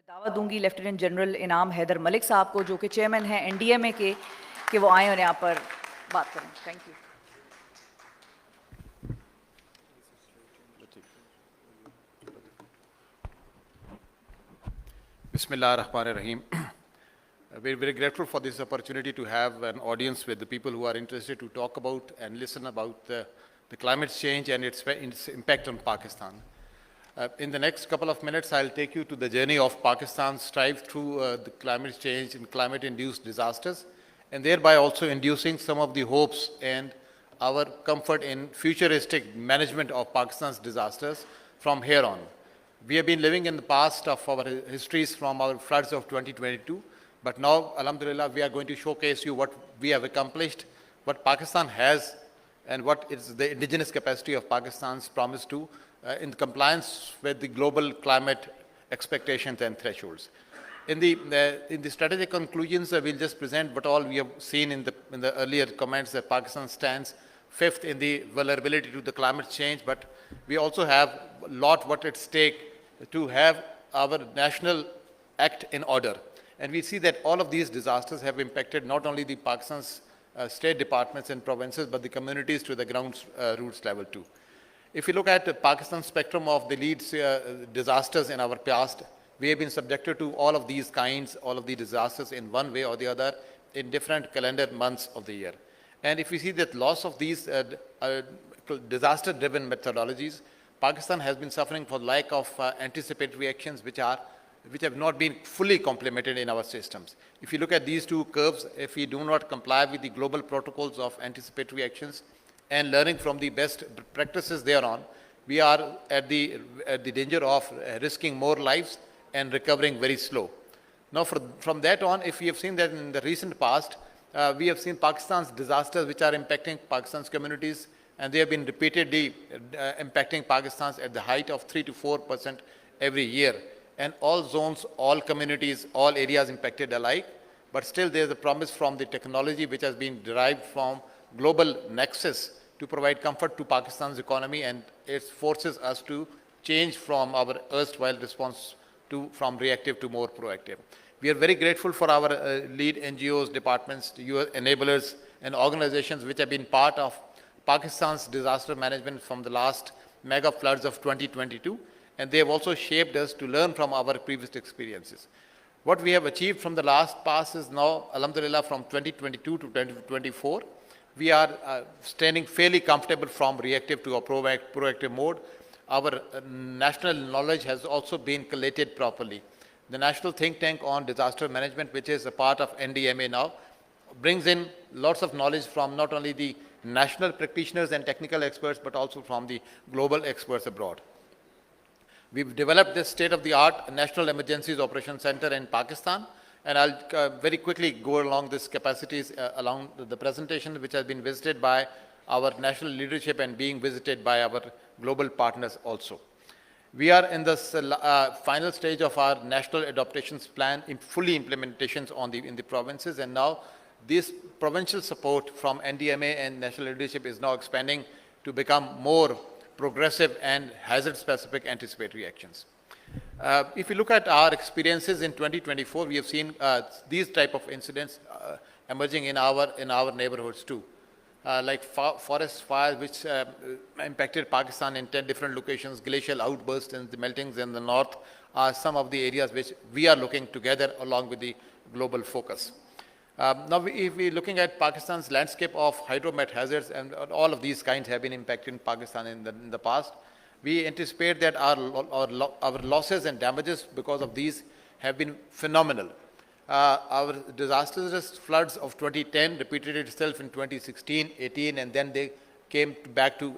दावा दूंगी lieutenant general इनाम हैदर मलिक साहब को, जो कि चेयरमैन हैं NDMA के, कि वो आए और यहाँ पर बात करें। Thank you. Bismillahirrahmanirrahim. We're very grateful for this opportunity to have an audience with the people who are interested to talk about and listen about the climate change and its impact on Pakistan. In the next couple of minutes, I'll take you to the journey of Pakistan's strive through the climate change and climate-induced disasters, and thereby also inducing some of the hopes and our comfort in futuristic management of Pakistan's disasters from here on. We have been living in the past of our histories from our floods of 2022, but now, alhamdulillah, we are going to showcase you what we have accomplished, what Pakistan has, and what is the indigenous capacity of Pakistan's promise to in compliance with the global climate expectations and thresholds. In the strategic conclusions, we'll just present what all we have seen in the earlier comments, that Pakistan stands fifth in the vulnerability to the climate change, but we also have a lot what at stake to have our national act in order. And we see that all of these disasters have impacted not only the Pakistan's state departments and provinces, but the communities to the ground roots level too. If you look at the Pakistan spectrum of the lead disasters in our past, we have been subjected to all of these kinds, all of the disasters in one way or the other in different calendar months of the year. And if we see that loss of these disaster-driven methodologies, Pakistan has been suffering for lack of anticipatory actions which have not been fully complemented in our systems. If you look at these two curves, if we do not comply with the global protocols of anticipatory actions and learning from the best practices thereon, we are at the danger of risking more lives and recovering very slow. Now, from that on, if we have seen that in the recent past, we have seen Pakistan's disasters which are impacting Pakistan's communities, and they have been repeatedly impacting Pakistan's at the height of 3 to 4% every year. And all zones, all communities, all areas impacted alike. But still there is a promise from the technology which has been derived from global nexus to provide comfort to Pakistan's economy, and it forces us to change from our erstwhile response from reactive to more proactive. We are very grateful for our lead NGOs, departments, enablers, and organizations which have been part of Pakistan's disaster management from the last mega floods of 2022, and they have also shaped us to learn from our previous experiences. What we have achieved from the last past is now, alhamdulillah, from 2022 to 2024, we are standing fairly comfortable from reactive to a proactive mode. Our national knowledge has also been collated properly. The National Think Tank on Disaster Management, which is a part of NDMA now, brings in lots of knowledge from not only the national practitioners and technical experts, but also from the global experts abroad. We've developed this state-of-the-art National Emergencies Operations Center in Pakistan, and I'll very quickly go along these capacities along the presentation, which has been visited by our national leadership and being visited by our global partners also. We are in this final stage of our national adaptations plan, in fully implementations in the provinces, and now this provincial support from NDMA and national leadership is now expanding to become more progressive and hazard-specific anticipatory actions. If you look at our experiences in 2024, we have seen these type of incidents emerging in our neighborhoods too, like forest fires which impacted Pakistan in 10 different locations, glacial outbursts and the meltings in the north are some of the areas which we are looking together along with the global focus. Now, if we're looking at Pakistan's landscape of hydromet hazards, and all of these kinds have been impacting Pakistan in the past, we anticipate that our losses and damages because of these have been phenomenal. Our disastrous floods of 2010 repeated itself in 2016, 18, and then they came back to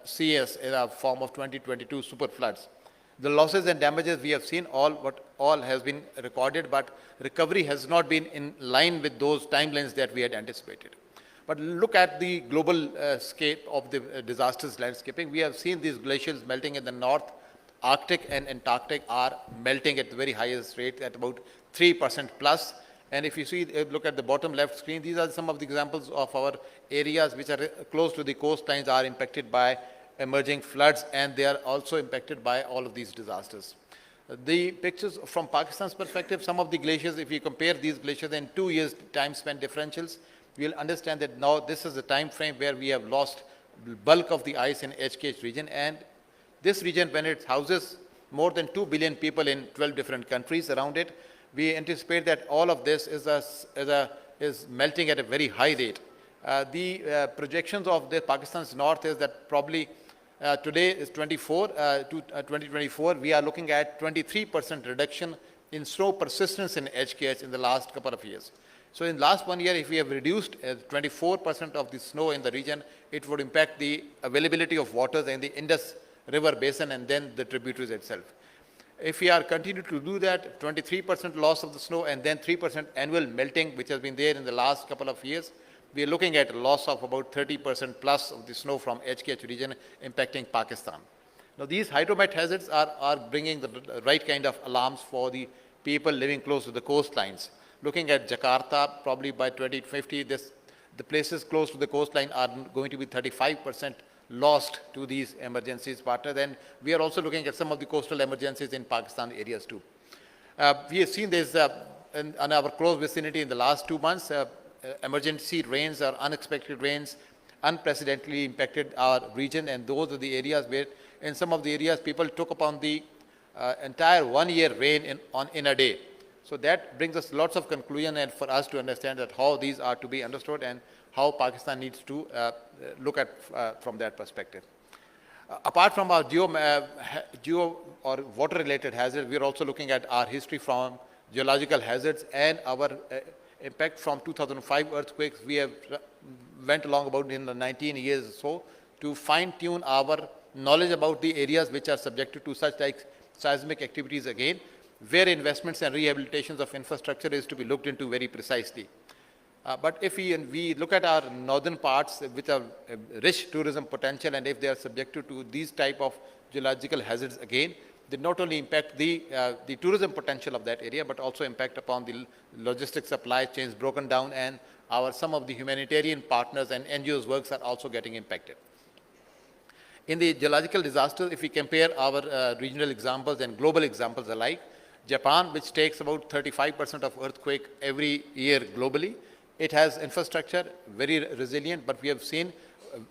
see us in a form of 2022 super floods. The losses and damages we have seen, all has been recorded, but recovery has not been in line with those timelines that we had anticipated. But look at the global scape of the disasters landscaping. We have seen these glaciers melting in the North Arctic and Antarctic are melting at the very highest rate at about 3% plus. And if you look at the bottom left screen, these are some of the examples of our areas which are close to the coastlines are impacted by emerging floods, and they are also impacted by all of these disasters. The pictures from Pakistan's perspective, some of the glaciers, if you compare these glaciers in 2 years time span differentials, we'll understand that now this is the time frame where we have lost bulk of the ice in HKH region, and this region, when it houses more than 2 billion people in 12 different countries around it, we anticipate that all of this is melting at a very high rate. The projections of the Pakistan's north is that probably today is 2024, we are looking at 23% reduction in snow persistence in HKH in the last couple of years. So in last 1 year, if we have reduced 24% of the snow in the region, it would impact the availability of waters in the Indus River basin and then the tributaries itself. If we are continue to do that, 23% loss of the snow and then 3% annual melting, which has been there in the last couple of years, we are looking at a loss of about 30% plus of the snow from HKH region impacting Pakistan. Now, these hydromet hazards are bringing the right kind of alarms for the people living close to the coastlines. Looking at Jakarta, probably by 2050, the places close to the coastline are going to be 35% lost to these emergencies partner. Then we are also looking at some of the coastal emergencies in Pakistan areas too. We have seen this in our close vicinity in the last 2 months. Emergency rains or unexpected rains unprecedentedly impacted our region, and those are the areas where in some of the areas people took upon the entire 1 year rain in a day. So that brings us lots of conclusion and for us to understand that how these are to be understood and how Pakistan needs to look at from that perspective. Apart from our geo or water related hazards, we are also looking at our history from geological hazards and our impact from 2005 earthquakes. We have went along about in the 19 years or so to fine tune our knowledge about the areas which are subjected to such like seismic activities again, where investments and rehabilitations of infrastructure is to be looked into very precisely. But if we look at our northern parts which are rich tourism potential, and if they are subjected to these type of geological hazards again, they not only impact the tourism potential of that area, but also impact upon the logistic supply chains broken down, and some of the humanitarian partners and NGOs works are also getting impacted. In the geological disasters, if we compare our regional examples and global examples alike, Japan, which takes about 35% of earthquake every year globally, it has infrastructure, very resilient, but we have seen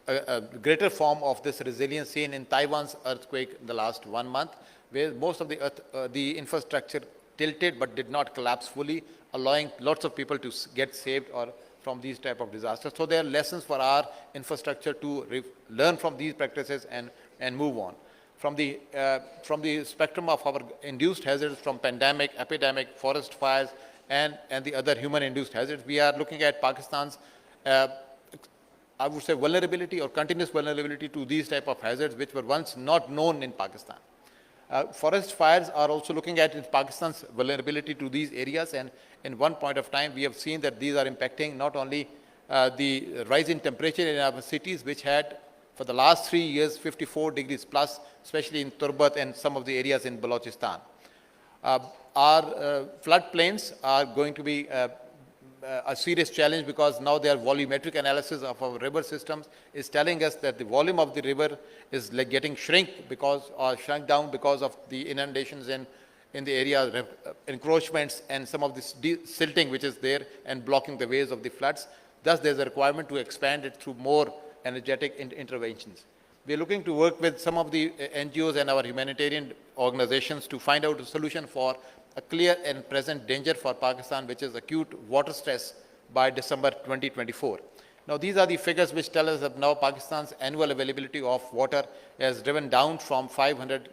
a greater form of this resilience seen in Taiwan's earthquake in the last 1 month, where most of the infrastructure tilted but did not collapse fully, allowing lots of people to get saved or from these type of disasters. So there are lessons for our infrastructure to learn from these practices and move on. From the spectrum of our induced hazards from pandemic, epidemic, forest fires, and the other human-induced hazards, we are looking at Pakistan's, I would say, vulnerability or continuous vulnerability to these type of hazards, which were once not known in Pakistan. Forest fires are also looking at Pakistan's vulnerability to these areas, and in one point of time, we have seen that these are impacting not only the rise in temperature in our cities, which had for the last 3 years 54 degrees plus, especially in Turbat and some of the areas in Balochistan. Our floodplains are going to be a serious challenge, because now their volumetric analysis of our river systems is telling us that the volume of the river is like getting shrunk down because of the inundations in the area, encroachments and some of this silting which is there and blocking the ways of the floods. Thus, there's a requirement to expand it through more energetic interventions. We are looking to work with some of the NGOs and our humanitarian organizations to find out a solution for a clear and present danger for Pakistan, which is acute water stress by December 2024. Now, these are the figures which tell us that now Pakistan's annual availability of water has driven down from 500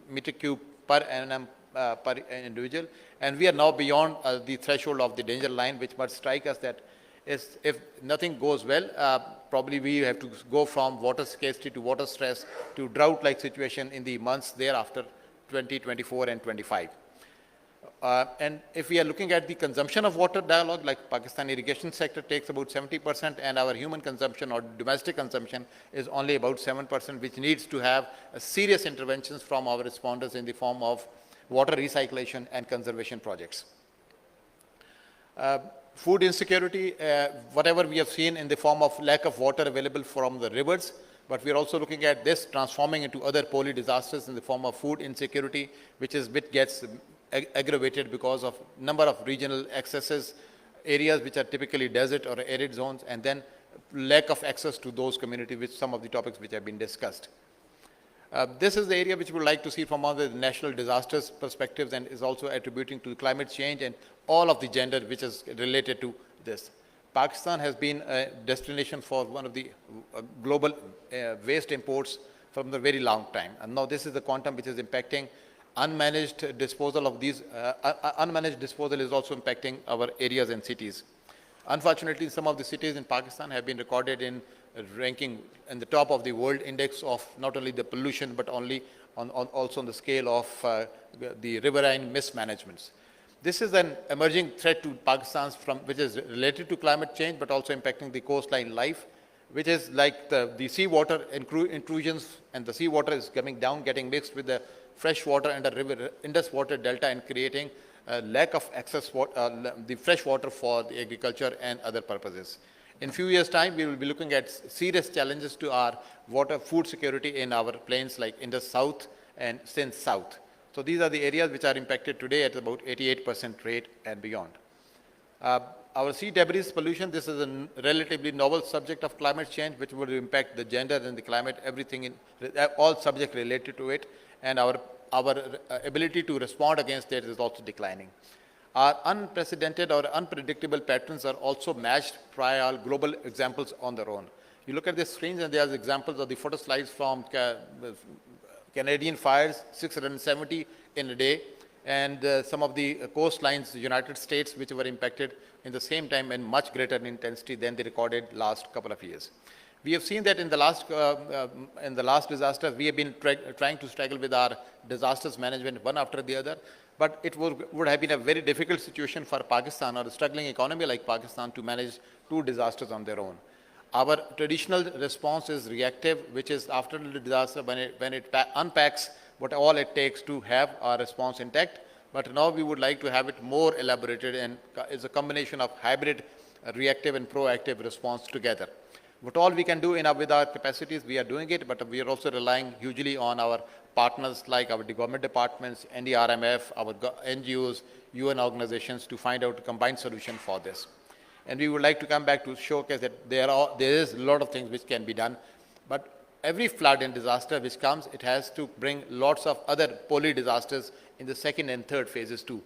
meter cube per annum per individual, and we are now beyond the threshold of the danger line, which must strike us that if nothing goes well, probably we have to go from water scarcity to water stress to drought-like situation in the months thereafter, 2024 and 25. And if we are looking at the consumption of water dialogue, like Pakistan irrigation sector takes about 70%, and our human consumption or domestic consumption is only about 7%, which needs to have serious interventions from our responders in the form of water recyclation and conservation projects. Food insecurity, whatever we have seen in the form of lack of water available from the rivers, but we are also looking at this transforming into other poly disasters in the form of food insecurity, which gets aggravated because of number of regional excesses, areas which are typically desert or arid zones, and then lack of access to those communities, which some of the topics which have been discussed. This is the area which we would like to see from all the national disasters perspectives, and is also attributing to climate change and all of the gender which is related to this. Pakistan has been a destination for one of the global waste imports from the very long time. And now this is the quantum which is impacting unmanaged disposal of these. Unmanaged disposal is also impacting our areas and cities. Unfortunately, some of the cities in Pakistan have been recorded in ranking in the top of the world index of not only the pollution, but also on the scale of the riverine mismanagements. This is an emerging threat to Pakistan's which is related to climate change, but also impacting the coastline life, which is like the seawater intrusions, and the seawater is coming down, getting mixed with the fresh water and the river Indus water delta, and creating a lack of access the fresh water for the agriculture and other purposes. In few years' time, we will be looking at serious challenges to our food security in our plains like Indus South and Sindh South. So these are the areas which are impacted today at about 88% rate and beyond. Our sea debris pollution, this is a relatively novel subject of climate change, which will impact the gender and the climate, everything all subjects related to it, and our ability to respond against it is also declining. Our unprecedented or unpredictable patterns are also matched by our global examples on their own. You look at the screens, and there's examples of the photo slides from Canadian fires, 670 in a day, and some of the coastlines, United States, which were impacted in the same time and much greater in intensity than they recorded last couple of years. We have seen that in the last disaster, we have been trying to struggle with our disasters management one after the other, but it would have been a very difficult situation for Pakistan or a struggling economy like Pakistan to manage two disasters on their own. Our traditional response is reactive, which is after the disaster when it unpacks what all it takes to have our response intact. But now we would like to have it more elaborated, and is a combination of hybrid reactive and proactive response together. What all we can do with our capacities, we are doing it, but we are also relying hugely on our partners like our government departments, NDRMF, our NGOs, UN organizations to find out a combined solution for this. And we would like to come back to showcase that there is a lot of things which can be done, but every flood and disaster which comes, it has to bring lots of other poly disasters in the second and third phases too.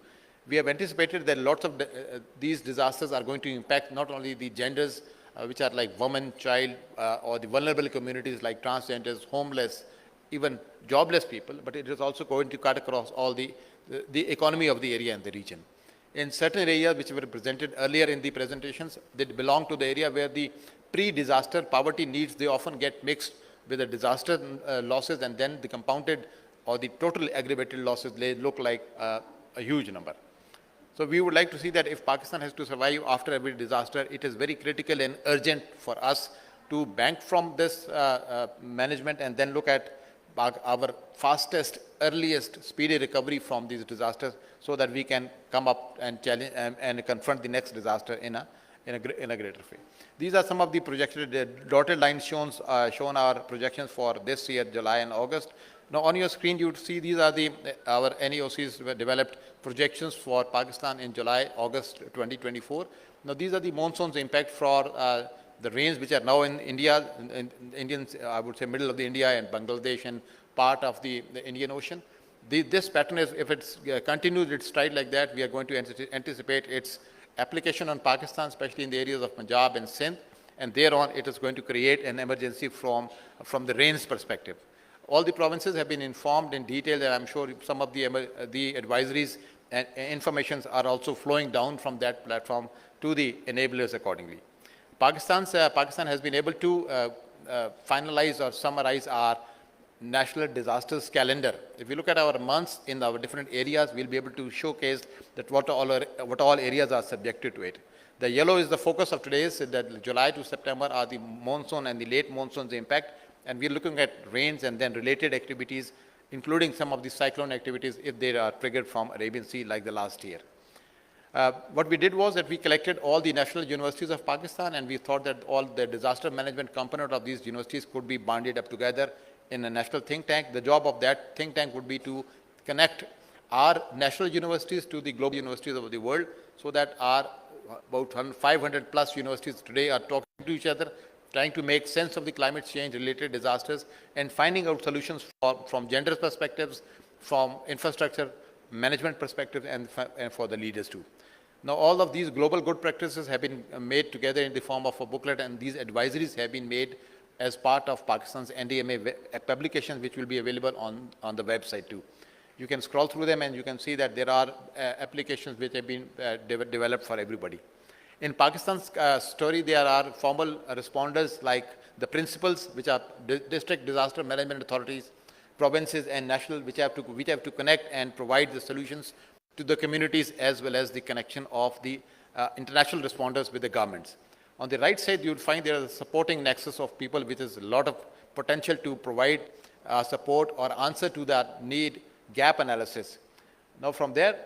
We have anticipated that lots of these disasters are going to impact not only the genders, which are like women, child, or the vulnerable communities like transgenders, homeless, even jobless people, but it is also going to cut across all the economy of the area and the region. In certain areas which were presented earlier in the presentations, they belong to the area where the pre-disaster poverty needs, they often get mixed with the disaster losses, and then the compounded or the total aggravated losses, they look like a huge number. So we would like to see that if Pakistan has to survive after every disaster, it is very critical and urgent for us to bank from this management and then look at our fastest, earliest, speedy recovery from these disasters, so that we can come up and challenge and confront the next disaster in a greater way. These are some of the projected dotted lines shown our projections for this year, July and August. Now on your screen, you would see these are our NEOC's developed projections for Pakistan in July, August 2024. Now these are the monsoons impact for the rains which are now in India, I would say middle of the India and Bangladesh and part of the Indian Ocean. This pattern is, if it continues its stride like that, we are going to anticipate its application on Pakistan, especially in the areas of Punjab and Sindh, and thereon it is going to create an emergency from the rains perspective. All the provinces have been informed in detail, and I'm sure some of the advisories and informations are also flowing down from that platform to the enablers accordingly. Pakistan has been able to finalize or summarize our national disasters calendar. If you look at our months in our different areas, we'll be able to showcase that what all areas are subjected to it. The yellow is the focus of today's, that July to September are the monsoon and the late monsoon's impact, and we're looking at rains and then related activities, including some of the cyclone activities if they are triggered from Arabian Sea like the last year. What we did was that we collected all the national universities of Pakistan, and we thought that all the disaster management component of these universities could be banded up together in a national think tank. The job of that think tank would be to connect our national universities to the global universities of the world, so that our about 500 plus universities today are talking to each other, trying to make sense of the climate change related disasters and finding out solutions from gender perspectives, from infrastructure management perspectives, and for the leaders too. Now, all of these global good practices have been made together in the form of a booklet, and these advisories have been made as part of Pakistan's NDMA publications, which will be available on the website too. You can scroll through them and you can see that there are applications which have been developed for everybody. In Pakistan's story, there are formal responders like the principals, which are district disaster management authorities, provinces and national, which have to connect and provide the solutions to the communities, as well as the connection of the international responders with the governments. On the right side, you will find there is a supporting nexus of people, which is a lot of potential to provide support or answer to that need gap analysis. Now from there,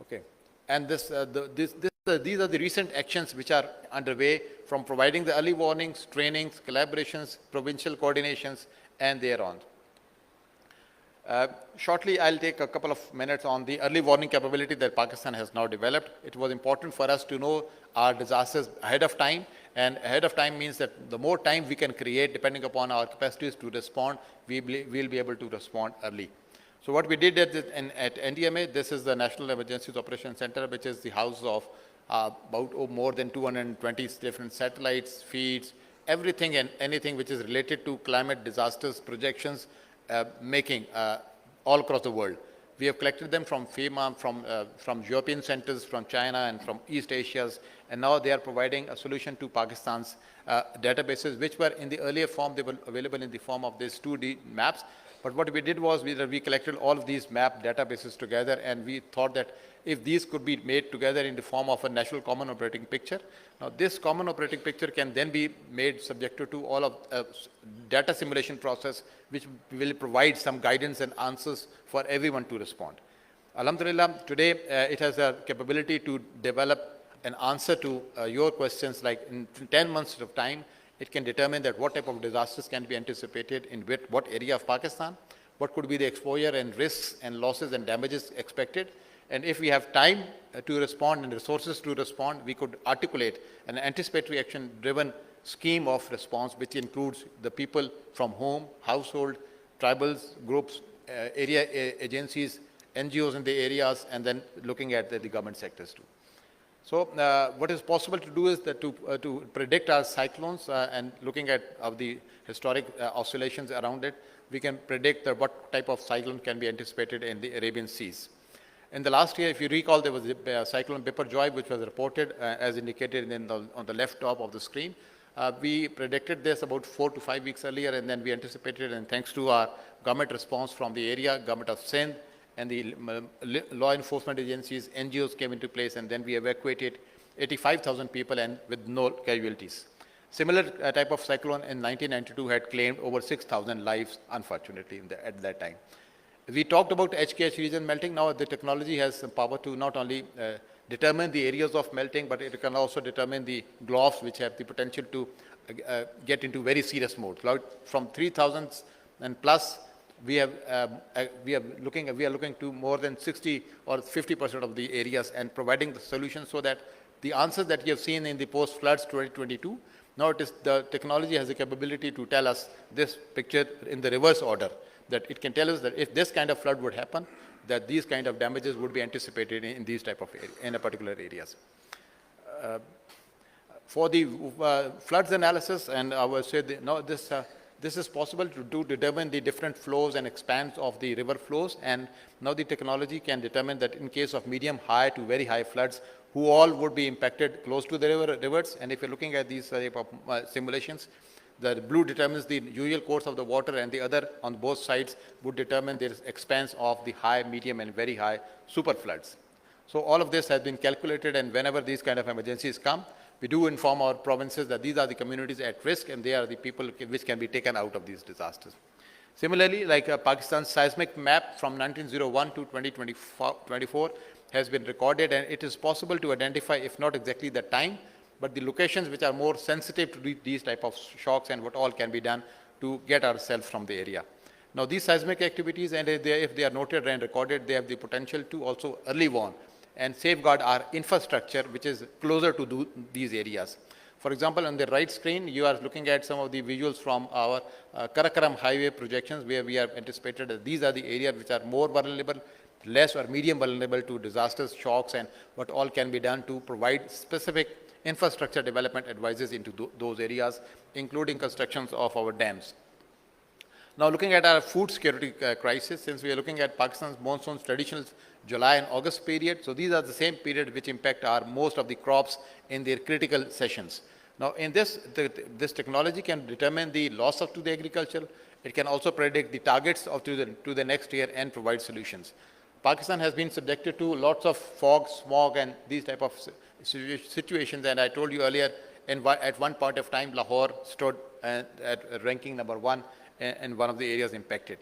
okay, and these are the recent actions which are underway, from providing the early warnings, trainings, collaborations, provincial coordinations, and thereon. Shortly, I'll take a couple of minutes on the early warning capability that Pakistan has now developed. It was important for us to know our disasters ahead of time, and ahead of time means that the more time we can create, depending upon our capacities to respond, we'll be able to respond early. So what we did at NDMA, this is the National Emergencies Operations Center, which is the house of more than 220 different satellites, feeds, everything and anything which is related to climate disasters, projections, making all across the world. We have collected them from FEMA, from European centers, from China, and from East Asia's, and now they are providing a solution to Pakistan's databases, which were in the earlier form, they were available in the form of these 2D maps. But what we did was we collected all of these map databases together, and we thought that if these could be made together in the form of a national common operating picture, now this common operating picture can then be made subject to all of data simulation process, which will provide some guidance and answers for everyone to respond. Alhamdulillah, today it has a capability to develop an answer to your questions, like in 10 months of time. It can determine that what type of disasters can be anticipated in what area of Pakistan, what could be the exposure and risks and losses and damages expected. And if we have time to respond and resources to respond, we could articulate an anticipatory action-driven scheme of response, which includes the people from home, household, tribals, groups, area agencies, NGOs in the areas, and then looking at the government sectors too. So what is possible to do is that to predict our cyclones and looking at the historic oscillations around it, we can predict what type of cyclone can be anticipated in the Arabian Seas. In the last year, if you recall, there was a cyclone Biparjoy, which was reported as indicated on the left top of the screen. We predicted this about 4 to 5 weeks earlier, and then we anticipated, and thanks to our government response from the area, government of Sindh, and the law enforcement agencies, NGOs came into place, and then we evacuated 85,000 people and with no casualties. Similar type of cyclone in 1992 had claimed over 6,000 lives, unfortunately, at that time. We talked about HKH region melting. Now the technology has some power to not only determine the areas of melting, but it can also determine the globs, which have the potential to get into very serious mode. From 3,000 and plus, we are looking to more than 60 or 50% of the areas and providing the solutions, so that the answers that you have seen in the post-floods 2022, now the technology has the capability to tell us this picture in the reverse order, that it can tell us that if this kind of flood would happen, that these kind of damages would be anticipated in these type of in a particular areas. For the floods analysis, and I will say this is possible to determine the different flows and expanse of the river flows, and now the technology can determine that in case of medium high to very high floods, who all would be impacted close to the rivers. And if you're looking at these simulations, the blue determines the usual course of the water, and the other on both sides would determine the expanse of the high, medium, and very high super floods. So all of this has been calculated, and whenever these kind of emergencies come, we do inform our provinces that these are the communities at risk, and they are the people which can be taken out of these disasters. Similarly, like Pakistan's seismic map from 1901 to 2024 has been recorded, and it is possible to identify, if not exactly the time, but the locations which are more sensitive to these type of shocks and what all can be done to get ourselves from the area. Now, these seismic activities, and if they are noted and recorded, they have the potential to also early warn and safeguard our infrastructure, which is closer to these areas. For example, on the right screen, you are looking at some of the visuals from our Karakoram highway projections, where we have anticipated that these are the areas which are more vulnerable, less or medium vulnerable to disasters, shocks, and what all can be done to provide specific infrastructure development advices into those areas, including constructions of our dams. Now, looking at our food security crisis, since we are looking at Pakistan's monsoon's traditional July and August period, so these are the same period which impact our most of the crops in their critical sessions. Now, in this, this technology can determine the loss to the agriculture. It can also predict the targets to the next year and provide solutions. Pakistan has been subjected to lots of fog, smog, and these type of situations. And I told you earlier, at one point of time, Lahore stood at ranking number 1 in one of the areas impacted.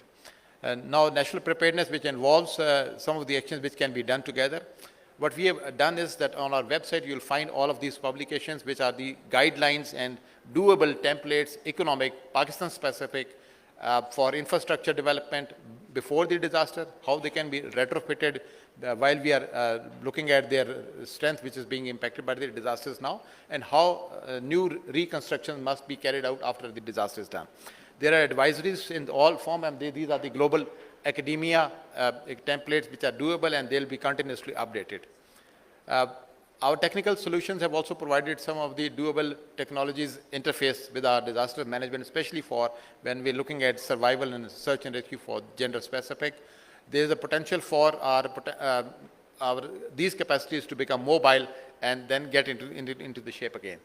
Now, national preparedness, which involves some of the actions which can be done together. What we have done is that on our website, you'll find all of these publications, which are the guidelines and doable templates, economic, Pakistan-specific, for infrastructure development before the disaster, how they can be retrofitted while we are looking at their strength, which is being impacted by the disasters now, and how new reconstruction must be carried out after the disaster is done. There are advisories in all form, and these are the global academia templates which are doable, and they'll be continuously updated. Our technical solutions have also provided some of the doable technologies interface with our disaster management, especially for when we're looking at survival and search and rescue for gender specific. There is a potential for these capacities to become mobile and then get into the shape again.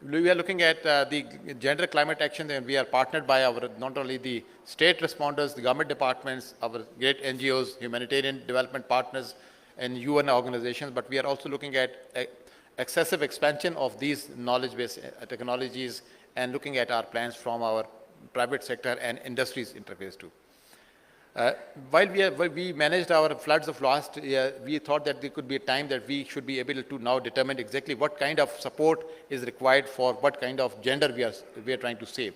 We are looking at the gender climate action, and we are partnered by our, not only the state responders, the government departments, our great NGOs, humanitarian development partners, and UN organizations, but we are also looking at excessive expansion of these knowledge-based technologies and looking at our plans from our private sector and industries interface too. While we managed our floods of last year, we thought that there could be a time that we should be able to now determine exactly what kind of support is required for what kind of gender we are trying to save.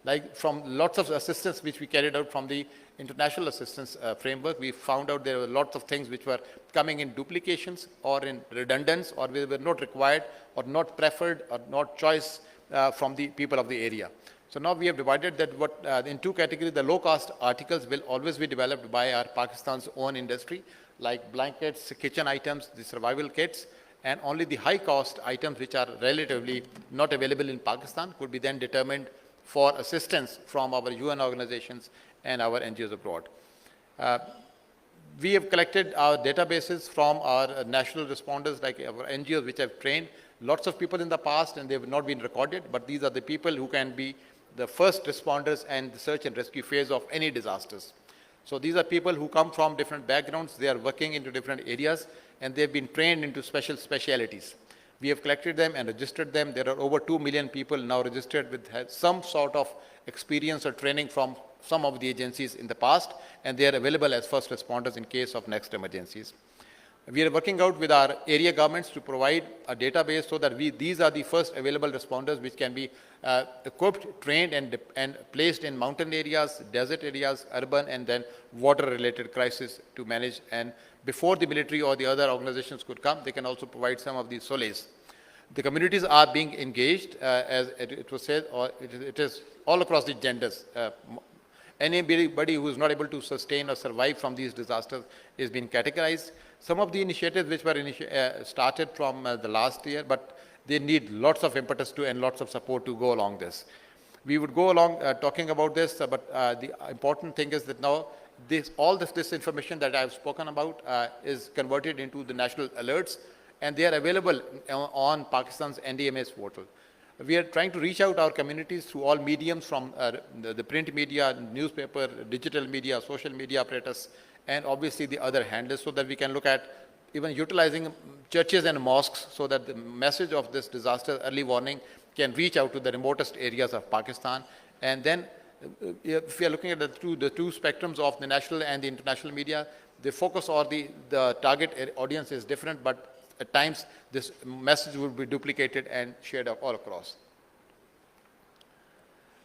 Like from lots of assistance which we carried out from the international assistance framework, we found out there were lots of things which were coming in duplications or in redundance, or they were not required or not preferred or not choice from the people of the area. So now we have divided that in two categories. The low-cost articles will always be developed by our Pakistan's own industry, like blankets, kitchen items, the survival kits, and only the high-cost items which are relatively not available in Pakistan could be then determined for assistance from our UN organizations and our NGOs abroad. We have collected our databases from our national responders, like our NGOs, which have trained lots of people in the past, and they have not been recorded, but these are the people who can be the first responders and the search and rescue phase of any disasters. So these are people who come from different backgrounds, they are working into different areas, and they've been trained into specialities. We have collected them and registered them. There are over 2 million people now registered with some sort of experience or training from some of the agencies in the past, and they are available as first responders in case of next emergencies. We are working out with our area governments to provide a database so that these are the first available responders which can be equipped, trained, and placed in mountain areas, desert areas, urban, and then water-related crisis to manage. And before the military or the other organizations could come, they can also provide some of these solace. The communities are being engaged, as it was said, or it is all across the genders. Anybody who is not able to sustain or survive from these disasters is being categorized. Some of the initiatives which were started from the last year, but they need lots of impetus and lots of support to go along this. We would go along talking about this, but the important thing is that now all this information that I have spoken about is converted into the national alerts, and they are available on Pakistan's NDMA's portal. We are trying to reach out our communities through all mediums, from the print media, newspaper, digital media, social media apparatus, and obviously the other handlers, so that we can look at even utilizing churches and mosques so that the message of this disaster early warning can reach out to the remotest areas of Pakistan, and then if we are looking at the two spectrums of the national and the international media, the focus or the target audience is different, but at times this message will be duplicated and shared all across.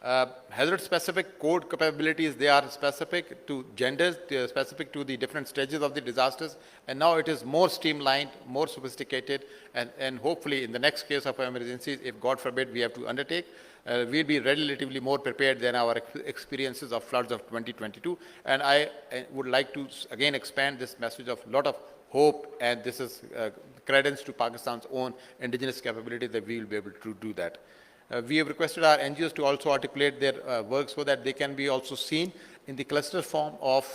Hazard-specific code capabilities, they are specific to genders, they are specific to the different stages of the disasters, and now it is more streamlined, more sophisticated, and hopefully in the next case of emergencies, if God forbid we have to undertake, we'll be relatively more prepared than our experiences of floods of 2022. And I would like to again expand this message of a lot of hope, and this is credence to Pakistan's own indigenous capability that we will be able to do that. We have requested our NGOs to also articulate their work so that they can be also seen in the cluster form of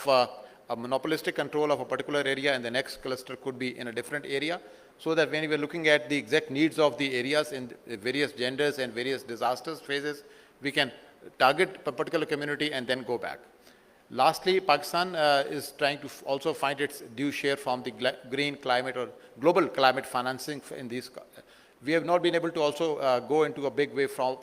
a monopolistic control of a particular area, and the next cluster could be in a different area, so that when we are looking at the exact needs of the areas in various genders and various disasters phases, we can target a particular community and then go back. Lastly, Pakistan is trying to also find its due share from the green climate or global climate financing in these. We have not been able to also go into a big way for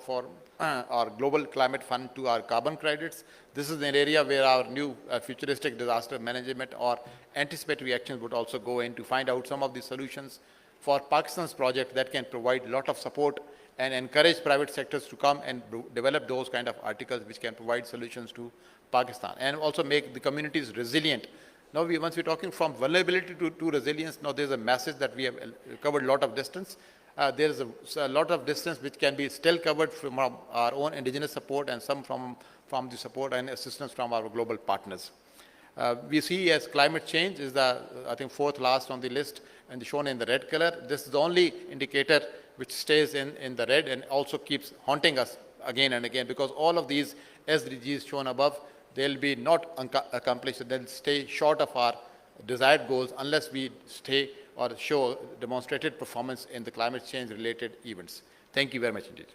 our global climate fund to our carbon credits. This is an area where our new futuristic disaster management or anticipatory actions would also go in to find out some of the solutions for Pakistan's project that can provide a lot of support and encourage private sectors to come and develop those kind of articles which can provide solutions to Pakistan and also make the communities resilient. Now, once we're talking from vulnerability to resilience, now there's a message that we have covered a lot of distance. There is a lot of distance which can be still covered from our own indigenous support and some from the support and assistance from our global partners. We see as climate change is the, I think, fourth last on the list and shown in the red color. This is the only indicator which stays in the red and also keeps haunting us again and again, because all of these SDGs shown above, they'll be not accomplished, they'll stay short of our desired goals unless we stay or show demonstrated performance in the climate change related events. Thank you very much indeed.